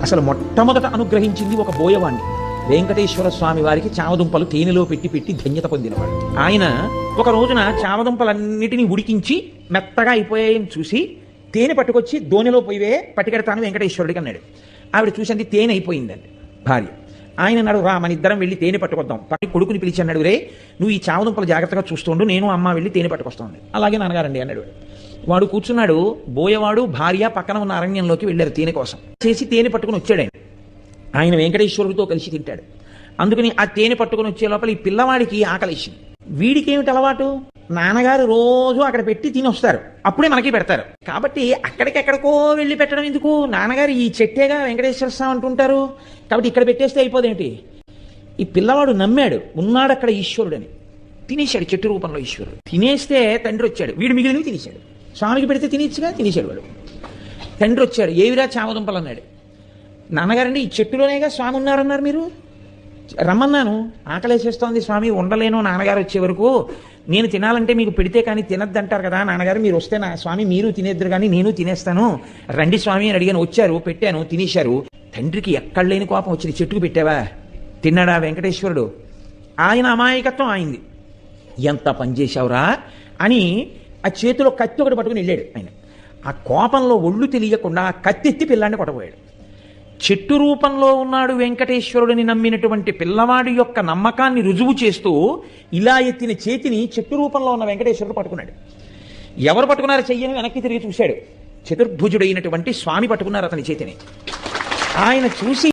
అసలు మొట్టమొదట అనుగ్రహించింది ఒక బోయవాణ్ణి. వెంకటేశ్వర స్వామి వారికి చామదుంపలు తేనెలో పెట్టి పెట్టి ధన్యత పొందినవాడు ఆయన. ఒక రోజున చామదుంపలన్నిటినీ ఉడికించి మెత్తగా అయిపోయాయని చూసి తేనె పట్టుకొచ్చి దోణిలో పోయివే పట్టుకెడతాను వెంకటేశ్వరుడికి అన్నాడు. ఆవిడ చూసింది తేనె అయిపోయిందండి భార్య. ఆయన అన్నాడు, రా మన ఇద్దరం వెళ్ళి తేనె పట్టుకొద్దాం. పట్టి కొడుకుని పిలిచి అన్నాడు, రే నువ్వు ఈ చామదుంపలు జాగ్రత్తగా చూస్తుండు, నేను అమ్మ వెళ్ళి తేనె పట్టుకొస్తాను. అలాగే నాన్నగారండి అన్నాడు. వాడు కూర్చున్నాడు. బోయవాడు భార్య పక్కన ఉన్న అరణ్యంలోకి వెళ్ళారు తేనె కోసం. చేసి తేనె పట్టుకుని వచ్చాడు ఆయన. ఆయన వెంకటేశ్వరుడితో కలిసి తింటాడు. అందుకని ఆ తేనె పట్టుకుని వచ్చే లోపల ఈ పిల్లవాడికి ఆకలిసింది. వీడికి ఏమిటి అలవాటు, నాన్నగారు రోజు అక్కడ పెట్టి తిని వస్తారు, అప్పుడే మనకి పెడతారు. కాబట్టి అక్కడికెక్కడికో వెళ్ళి పెట్టడం ఎందుకు, నాన్నగారు ఈ చెట్టేగా వెంకటేశ్వర స్వామి అంటుంటారు, కాబట్టి ఇక్కడ పెట్టేస్తే అయిపోదేంటి. ఈ పిల్లవాడు నమ్మాడు, ఉన్నాడు అక్కడ ఈశ్వరుడని. తినేశాడు చెట్టు రూపంలో ఈశ్వరుడు. తినేస్తే తండ్రి వచ్చాడు, వీడు మిగిలినవి తినేశాడు. స్వామికి పెడితే తినేచ్చుగా, తినేశాడు వాడు. తండ్రి వచ్చాడు, ఏవిరా చామదుంపలు అన్నాడు. నాన్నగారండి ఈ చెట్టులోనేగా స్వామి ఉన్నారన్నారు, మీరు రమ్మన్నాను, ఆకలేసేస్తోంది స్వామి, ఉండలేను నాన్నగారు వచ్చే వరకు, నేను తినాలంటే మీకు పెడితే కానీ తినద్దంటారు కదా నాన్నగారు, మీరు వస్తే నా స్వామి మీరు తినేద్దరు కానీ నేను తినేస్తాను, రండి స్వామి అని అడిగాను. వచ్చారు, పెట్టాను, తినేశారు. తండ్రికి ఎక్కడ లేని కోపం వచ్చింది, చెట్టుకు పెట్టావా, తిన్నాడా వెంకటేశ్వరుడు. ఆయన అమాయకత్వం ఆయింది. ఎంత పనిచేశావురా అని ఆ చేతిలో కత్తి ఒకటి పట్టుకుని వెళ్ళాడు ఆయన. ఆ కోపంలో ఒళ్ళు తెలియకుండా ఆ కత్తెత్తి పిల్లాన్ని కొట్టబోయాడు. చెట్టు రూపంలో ఉన్నాడు వెంకటేశ్వరుడిని నమ్మినటువంటి పిల్లవాడి యొక్క నమ్మకాన్ని రుజువు చేస్తూ ఇలా ఎత్తిన చేతిని చెట్టు రూపంలో ఉన్న వెంకటేశ్వరుడు పట్టుకున్నాడు. ఎవరు పట్టుకున్నారో చెయ్యని వెనక్కి తిరిగి చూశాడు. చతుర్భుజుడైనటువంటి స్వామి పట్టుకున్నారు అతని చేతిని. ఆయన చూసి